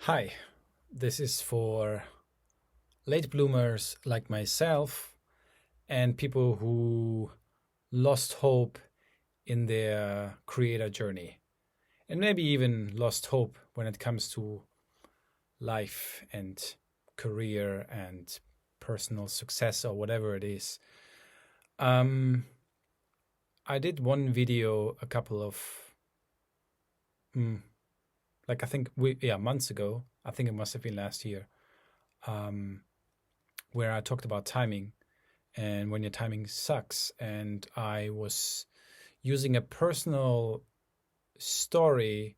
Hi, this is for late bloomers like myself and people who lost hope in their creator journey, and maybe even lost hope when it comes to life and career and personal success or whatever it is. Um, I did one video a couple of, mm, I think months ago. I think it must have been last year, um, where I talked about timing and when your timing sucks. And I was using a personal story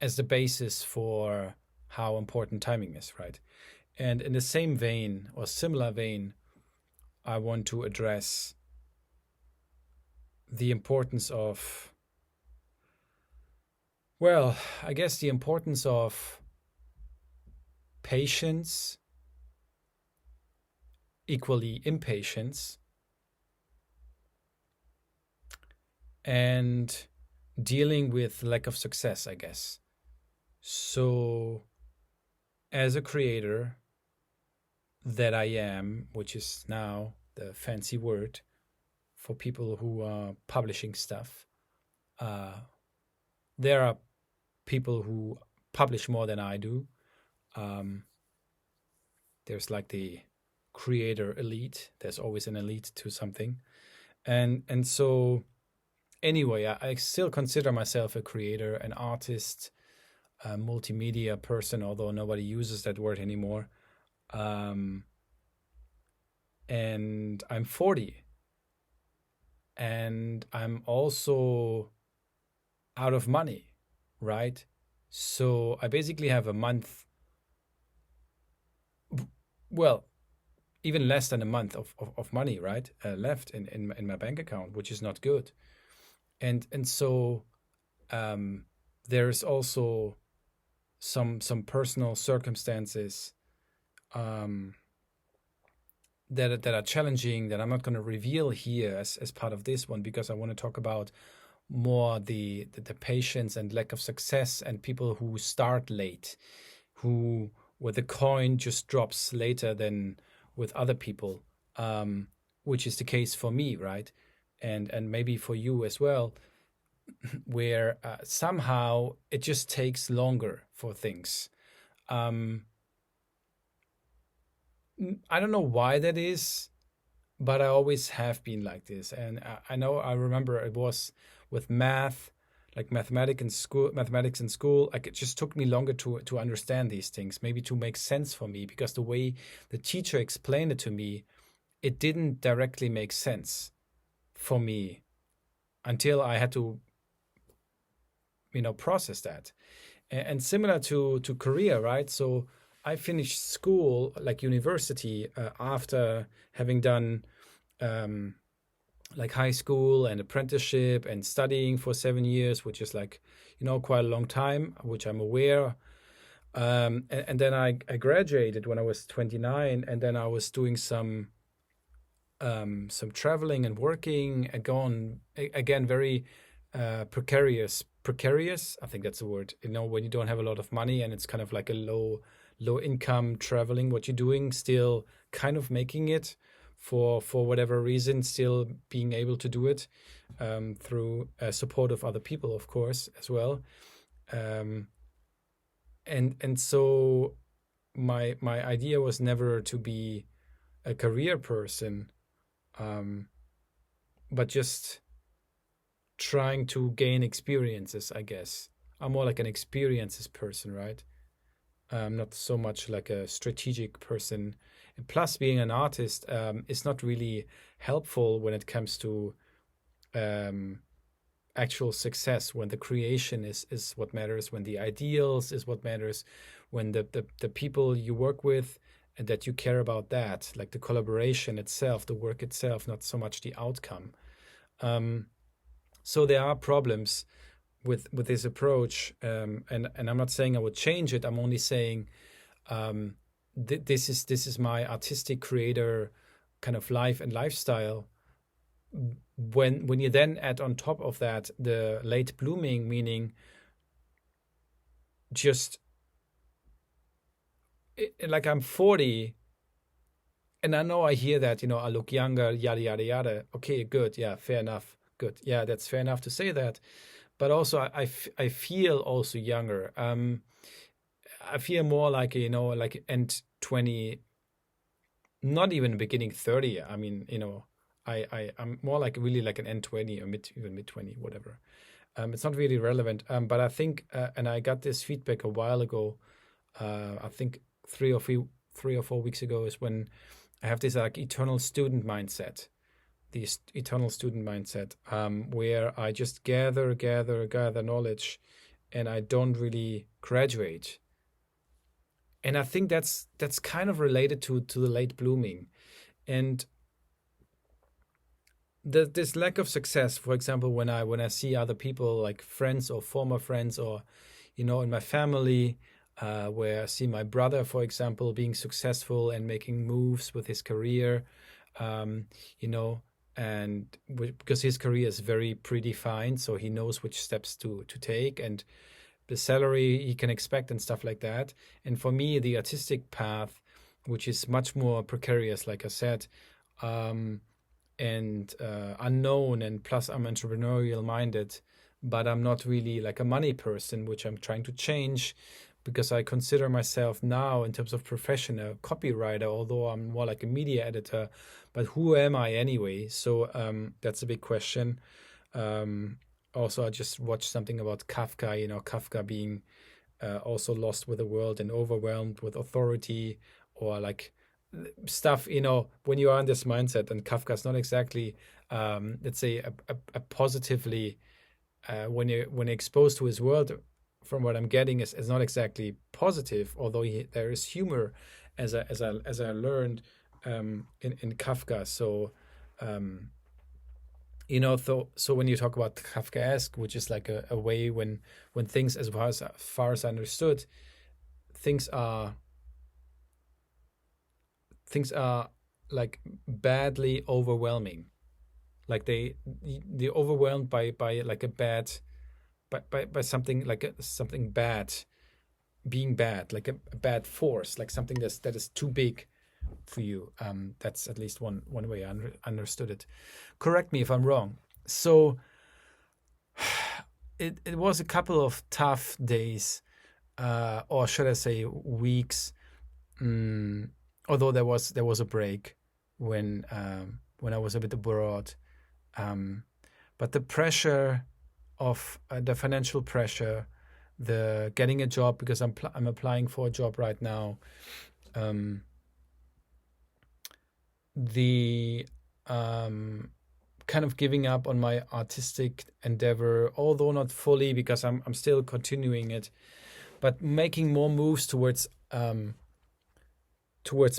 as the basis for how important timing is, right? And in the same vein or similar vein, I want to address the importance of, well, I guess the importance of patience, equally impatience, and dealing with lack of success, I guess. So, as a creator that I am, which is now the fancy word for people who are publishing stuff, uh, there are people who publish more than I do. Um, there's like the creator elite. There's always an elite to something, and so anyway, I still consider myself a creator, an artist, a multimedia person, although nobody uses that word anymore. Um, and I'm 40, and I'm also out of money, right? So I basically have a month, well, even less than a month of money, right? Left in my bank account, which is not good. And so um, there's also some personal circumstances um, that are challenging that I'm not going to reveal here as part of this one, because I want to talk about more the patience and lack of success and people who start late, who where the coin just drops later than with other people, which is the case for me, right? And maybe for you as well, where somehow it just takes longer for things. Um, I don't know why that is, but I always have been like this. And I know I remember it was with math, like mathematics in school. Like it just took me longer to understand these things, maybe to make sense for me, because the way the teacher explained it to me, it didn't directly make sense for me until I had to, process that. And similar to career, right? So I finished school, like university, after having done um, like high school and apprenticeship and studying for 7 years, which is like, quite a long time, which I'm aware. And then I graduated when I was 29, and then I was doing some traveling and working again, very precarious. I think that's the word. When you don't have a lot of money and it's kind of like a low income traveling, what you're doing, still kind of making it for whatever reason, still being able to do it through support of other people, of course, as well. Um, and so my idea was never to be a career person, um, but just trying to gain experiences, I guess. I'm more like an experiences person, right? Not so much like a strategic person. And plus, being an artist is not really helpful when it comes to um, actual success, when the creation is what matters, when the ideals is what matters, when the people you work with and that you care about, that, like the collaboration itself, the work itself, not so much the outcome. Um, so there are problems with this approach, and I'm not saying I would change it. I'm only saying um, this is my artistic creator kind of life and lifestyle. When you then add on top of that the late blooming, meaning just like I'm 40, and I know I hear that, I look younger, yada yada yada. Okay, good, yeah, fair enough, good, yeah, that's fair enough to say that. But also, I feel also younger. I feel more like like end 20, not even beginning 30. I mean, I'm more like really like an end 20 or even mid 20, whatever. It's not really relevant. But I think, and I got this feedback a while ago. I think 3 or 4 weeks ago is when I have this like eternal student mindset. The eternal student mindset, where I just gather knowledge, and I don't really graduate. And I think that's kind of related to the late blooming, and this lack of success. For example, when I see other people, like friends or former friends, or in my family, where I see my brother, for example, being successful and making moves with his career, you know, and because his career is very predefined, so he knows which steps to take and the salary he can expect and stuff like that. And for me, the artistic path, which is much more precarious, like I said, and unknown, and plus I'm entrepreneurial minded, but I'm not really like a money person, which I'm trying to change because I consider myself now in terms of profession a copywriter, although I'm more like a media editor. But who am I anyway? So that's a big question. Also, I just watched something about Kafka, Kafka being also lost with the world and overwhelmed with authority, or like stuff, when you are in this mindset. And Kafka is not exactly, let's say, a positively, when you're exposed to his world, from what I'm getting, is not exactly positive, although there is humor, as I learned in Kafka. So so when you talk about Kafkaesque, which is like a way when things, as far as I understood, things are like badly overwhelming, like they're overwhelmed by like a bad, by something, like something bad being bad, like a bad force, like something that is too big for you. That's at least one way I understood it. Correct me if I'm wrong. So it was a couple of tough days, or should I say weeks. Although there was a break when I was a bit abroad, but the pressure of the financial pressure, the getting a job, because I'm applying for a job right now. The kind of giving up on my artistic endeavor, although not fully, because I'm still continuing it, but making more moves towards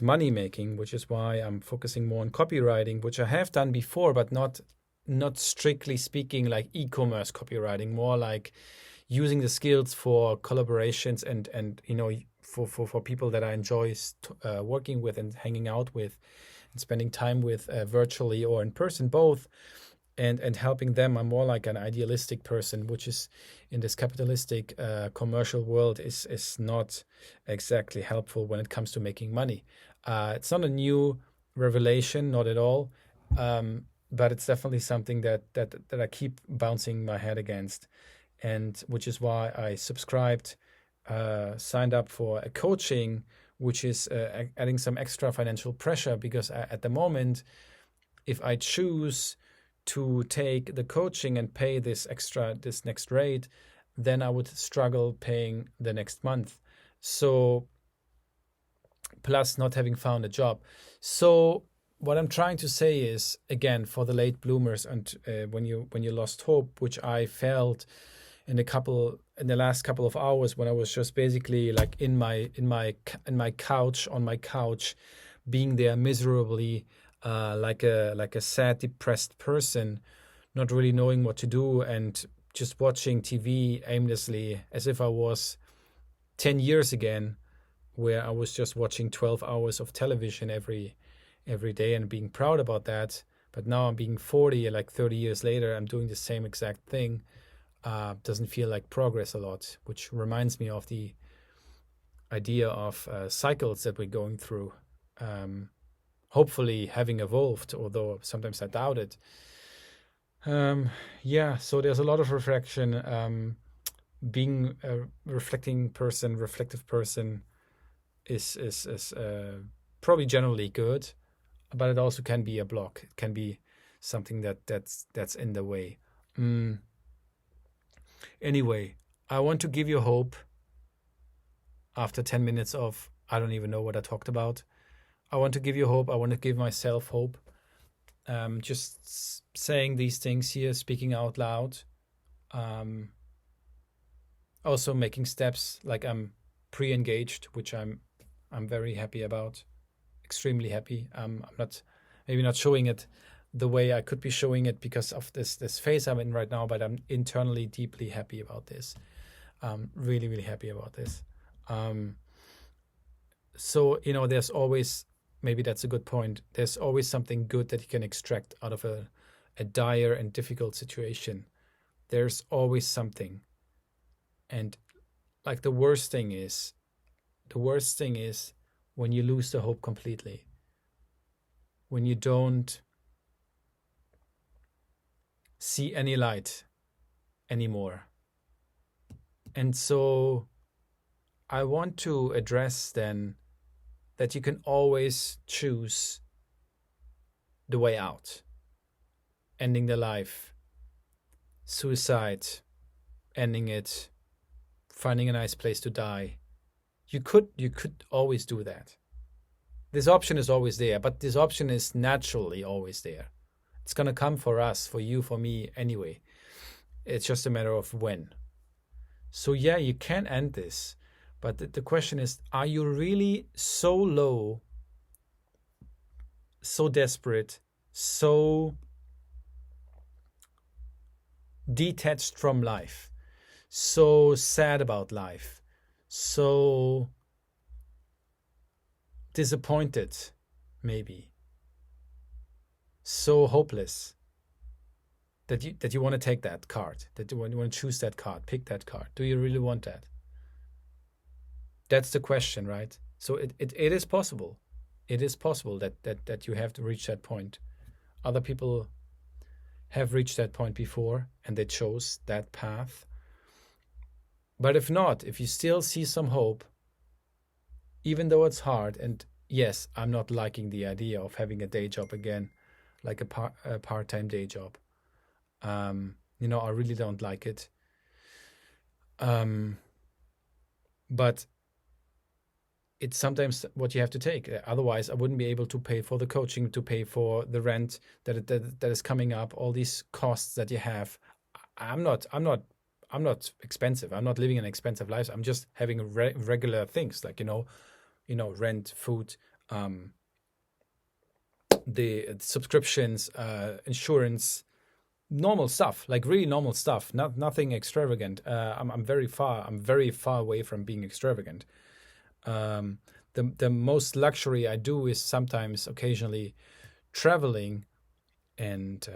money making, which is why I'm focusing more on copywriting, which I have done before, but not strictly speaking like e-commerce copywriting, more like using the skills for collaborations and for people that I enjoy working with and hanging out with and spending time with, virtually or in person, both, and helping them. I'm more like an idealistic person, which is in this capitalistic commercial world is not exactly helpful when it comes to making money. It's not a new revelation, not at all, but it's definitely something that I keep bouncing my head against, and which is why I subscribed, signed up for a coaching, which is adding some extra financial pressure, because at the moment, if I choose to take the coaching and pay this next rate, then I would struggle paying the next month. So plus not having found a job. So what I'm trying to say is, again, for the late bloomers, and when you lost hope, which I felt in the last couple of hours, when I was just basically like on my couch, being there miserably, like a sad, depressed person, not really knowing what to do, and just watching TV aimlessly, as if I was 10 years again, where I was just watching 12 hours of television every day and being proud about that. But now I'm being 40, like 30 years later, I'm doing the same exact thing. doesn't feel like progress a lot, which reminds me of the idea of cycles that we're going through. Hopefully having evolved, although sometimes I doubt it. Yeah, so there's a lot of reflection. Being a reflective person is probably generally good, but it also can be a block. It can be something that's in the way. Anyway, I want to give you hope after 10 minutes of I don't even know what I talked about. I want to give you hope. I want to give myself hope. Just saying these things here, speaking out loud. Also making steps, like I'm pre-engaged, which I'm very happy about, extremely happy. I'm maybe not showing it the way I could be showing it because of this phase I'm in right now, but I'm internally deeply happy about this. Really, really happy about this. So, there's always, maybe that's a good point, there's always something good that you can extract out of a dire and difficult situation. There's always something. And like the worst thing is when you lose the hope completely, when you don't see any light anymore. And so I want to address then that you can always choose the way out. Ending the life, suicide, ending it, finding a nice place to die. You could always do that. This option is always there, but this option is naturally always there. It's going to come for us, for you, for me anyway. It's just a matter of when. So yeah, you can end this. But the question is, are you really so low, so desperate, so detached from life, so sad about life, so disappointed, maybe, so hopeless that you want to take that card, that you want to choose that card, pick that card? Do you really want that? That's the question, right? So it is possible. It is possible that you have to reach that point. Other people have reached that point before and they chose that path. But if not, if you still see some hope, even though it's hard, and yes, I'm not liking the idea of having a day job again, like a part-time day job. I really don't like it. But it's sometimes what you have to take. Otherwise, I wouldn't be able to pay for the coaching, to pay for the rent that is coming up, all these costs that you have. I'm not expensive. I'm not living an expensive life. I'm just having regular things like rent, food, the subscriptions, insurance, normal stuff, like really normal stuff. Nothing extravagant. I'm very far away from being extravagant. The most luxury I do is sometimes occasionally traveling and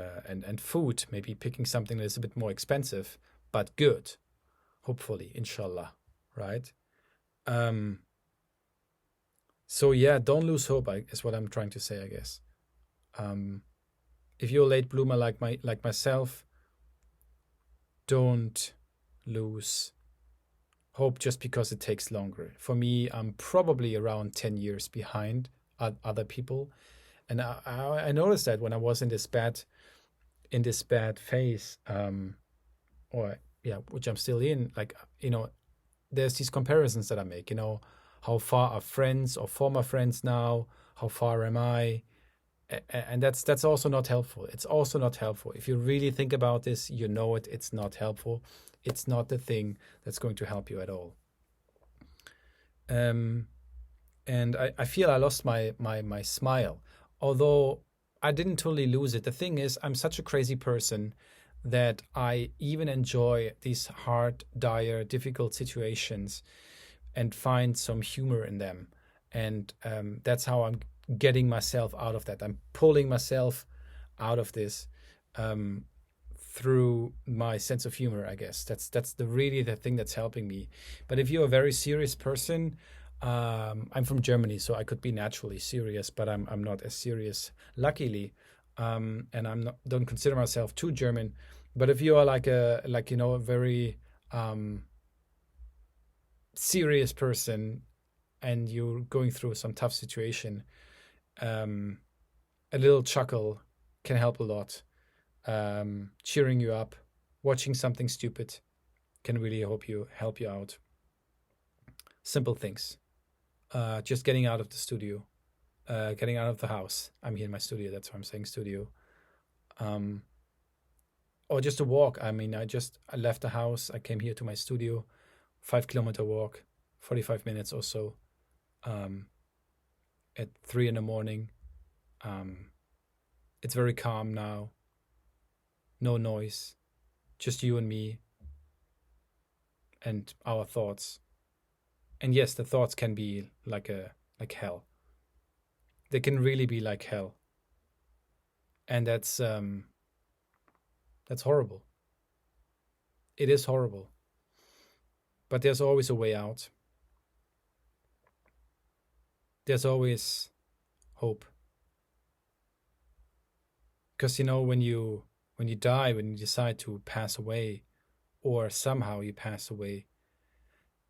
food, maybe picking something that's a bit more expensive but good, hopefully, inshallah, right? So yeah, don't lose hope, is what I'm trying to say, I guess. If you're a late bloomer like myself, don't lose hope just because it takes longer. For me, I'm probably around 10 years behind other people. And I noticed that when I was in this bad phase, which I'm still in, there's these comparisons that I make, how far are friends or former friends now? How far am I? And that's also not helpful. It's also not helpful. If you really think about this, it's not helpful. It's not the thing that's going to help you at all. And I feel I lost my smile, although I didn't totally lose it. The thing is, I'm such a crazy person that I even enjoy these hard, dire, difficult situations and find some humor in them. And that's how I'm getting myself out of that. I'm pulling myself out of this through my sense of humor, I guess. That's the thing that's helping me. But if you're a very serious person, I'm from Germany, so I could be naturally serious, but I'm not as serious, luckily. And I'm not don't consider myself too German. But if you are a very serious person and you're going through some tough situation, um, a little chuckle can help a lot. Cheering you up, watching something stupid can really help you out. Simple things. Just getting out of the studio, getting out of the house. I'm here in my studio. That's why I'm saying studio. Um, or just a walk. I mean, I left the house. I came here to my studio, 5 kilometer walk, 45 minutes or so. Um, at 3 in the morning. It's very calm now. No noise, just you and me and our thoughts. And yes, the thoughts can be like hell. They can really be like hell, and that's horrible. It is horrible, but there's always a way out. There's always hope, because when you die, when you decide to pass away, or somehow you pass away,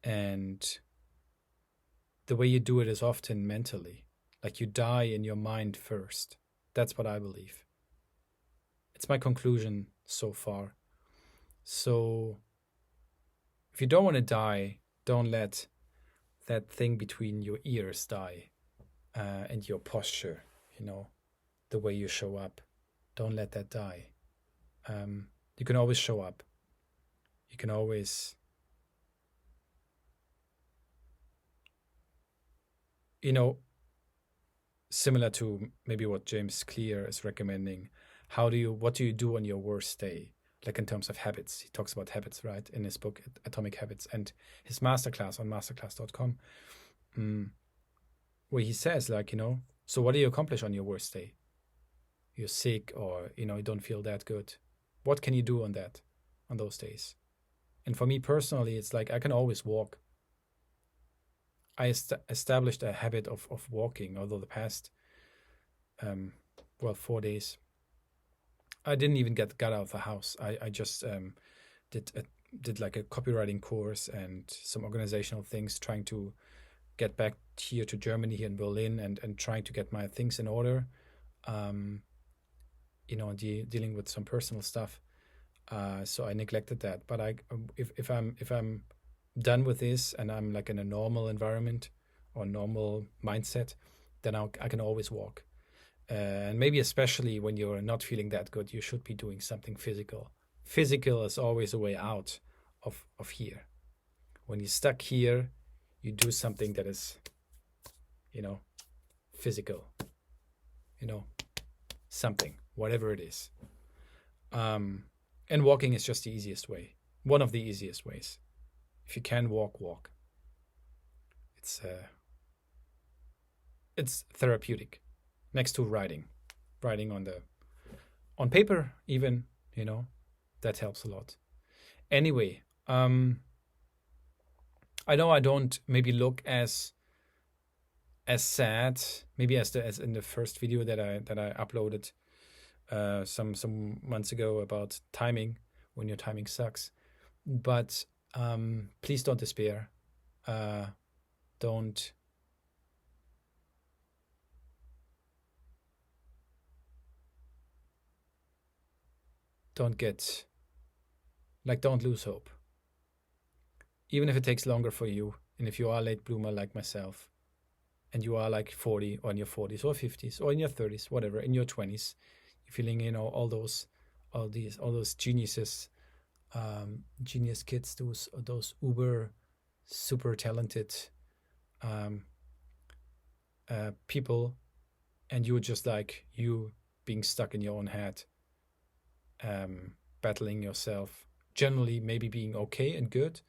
and the way you do it is often mentally, like you die in your mind first. That's what I believe. It's my conclusion so far. So if you don't want to die, don't let that thing between your ears die, and your posture, the way you show up. Don't let that die. You can always show up. You can always, similar to maybe what James Clear is recommending. What do you do on your worst day? Like in terms of habits. He talks about habits, right? In his book, Atomic Habits, and his masterclass on masterclass.com, where he says, so what do you accomplish on your worst day? You're sick, or, you don't feel that good. What can you do on those days? And for me personally, it's like I can always walk. I established a habit of walking, although the past, 4 days, I didn't even get out of the house. I just did like a copywriting course and some organizational things, trying to get back here to Germany, here in Berlin, and trying to get my things in order. Dealing with some personal stuff. So I neglected that. But if I'm done with this and I'm like in a normal environment or normal mindset, then I can always walk. And maybe especially when you're not feeling that good, you should be doing something physical. Physical is always a way out of here. When you're stuck here, you do something that is, physical. Something, whatever it is. And walking is just the easiest way. One of the easiest ways. If you can walk. It's therapeutic. Next to writing on paper, even, that helps a lot. Anyway, I know I don't maybe look as sad, maybe as in the first video that I uploaded some months ago about timing, when your timing sucks. But please don't despair. Don't don't lose hope. Even if it takes longer for you, and if you are a late bloomer like myself, and you are like 40 or in your 40s or 50s or in your 30s, whatever, in your 20s, you're feeling, all those geniuses, genius kids, those uber super talented people, and you're just like you being stuck in your own head, battling yourself, generally maybe being okay and good,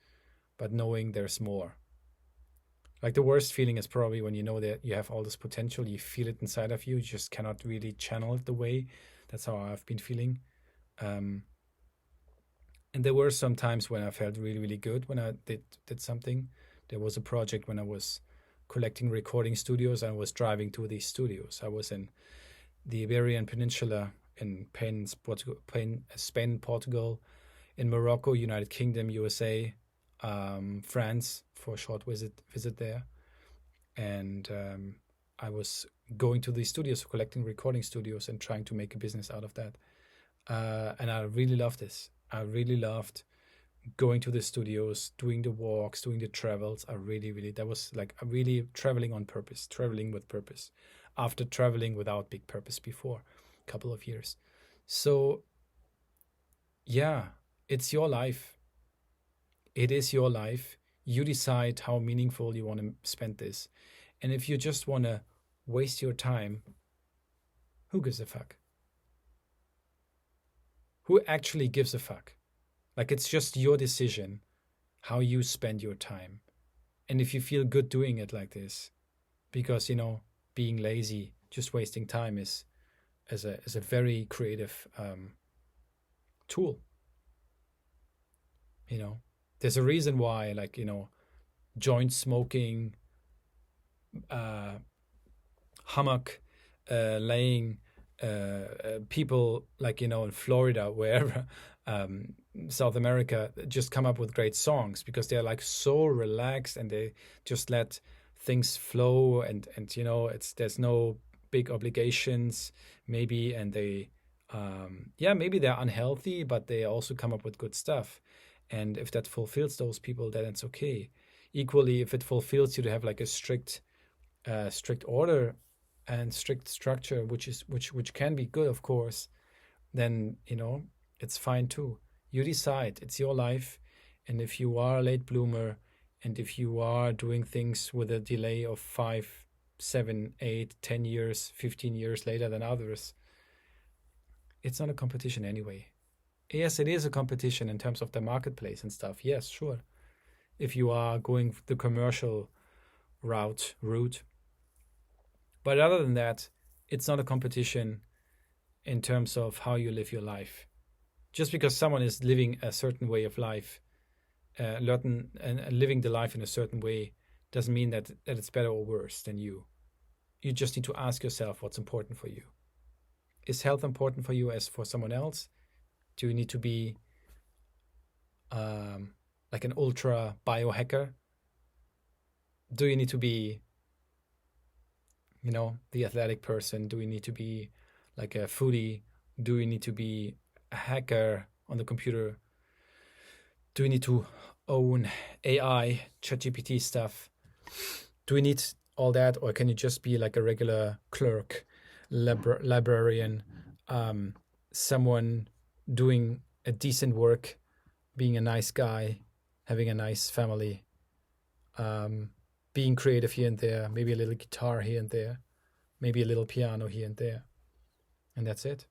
but knowing there's more. Like the worst feeling is probably when you know that you have all this potential, you feel it inside of you, you just cannot really channel it the way. That's how I've been feeling. And there were some times when I felt really, really good when I did something. There was a project when I was collecting recording studios. I was driving to these studios. I was in the Iberian Peninsula, in Spain, Portugal, in Morocco, United Kingdom, USA, France for a short visit there. And I was going to these studios, collecting recording studios and trying to make a business out of that. And I really loved this. I really loved going to the studios, doing the walks, doing the travels. That was like really traveling on purpose, traveling with purpose, after traveling without big purpose before a couple of years. So, yeah, it's your life. It is your life. You decide how meaningful you want to spend this. And if you just want to waste your time, who gives a fuck? Who actually gives a fuck? Like, it's just your decision how you spend your time. And if you feel good doing it like this, because, being lazy, just wasting time is a very creative tool. There's a reason why, like, joint smoking, hammock laying, people like, in Florida, wherever, South America, just come up with great songs because they're like so relaxed and they just let things flow, and there's no big obligations maybe, and they maybe they're unhealthy, but they also come up with good stuff. And if that fulfills those people, then it's okay. Equally, if it fulfills you to have like a strict order and strict structure, which can be good, of course, then it's fine too. You decide. It's your life. And if you are a late bloomer, and if you are doing things with a delay of 5, 7, 8, 10 years, 15 years later than others, it's not a competition anyway. Yes, it is a competition in terms of the marketplace and stuff. Yes, sure. If you are going the commercial route. But other than that, it's not a competition in terms of how you live your life. Just because someone is living a certain way of life, living the life in a certain way, doesn't mean that it's better or worse than you. You just need to ask yourself what's important for you. Is health important for you as for someone else? Do you need to be like an ultra biohacker? Do you need to be, the athletic person? Do you need to be like a foodie? Do you need to be a hacker on the computer? Do you need to own AI, ChatGPT stuff? Do you need all that, or can you just be like a regular clerk, librarian, someone doing a decent work, being a nice guy, having a nice family, being creative here and there, maybe a little guitar here and there, maybe a little piano here and there, and that's it.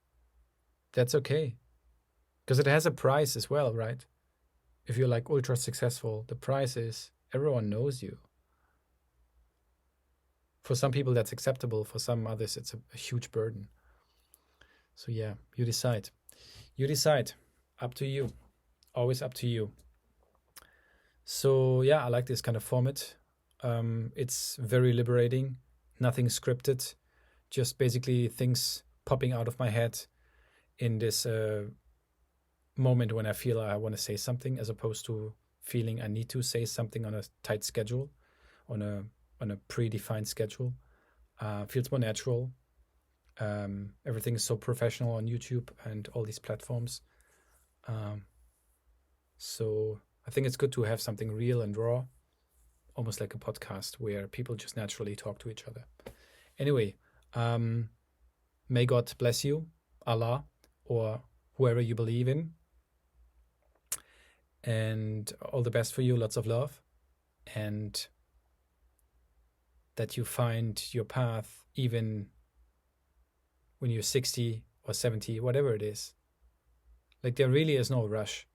That's okay, because it has a price as well, right? If you're like ultra successful, the price is everyone knows you. For some people that's acceptable, for some others it's a huge burden. So yeah, you decide. Up to you. Always up to you. So yeah, I like this kind of format. It's very liberating, nothing scripted, just basically things popping out of my head in this moment when I feel I want to say something, as opposed to feeling I need to say something on a tight schedule, on a predefined schedule. Feels more natural. Everything is so professional on YouTube and all these platforms. So I think it's good to have something real and raw, almost like a podcast where people just naturally talk to each other. Anyway, may God bless you, Allah, or whoever you believe in. And all the best for you, lots of love. And that you find your path even when you're 60 or 70, whatever it is. Like, there really is no rush.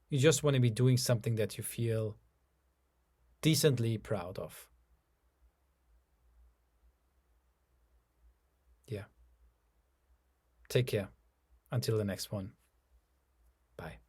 You just want to be doing something that you feel decently proud of. Yeah. Take care. Until the next one. Bye.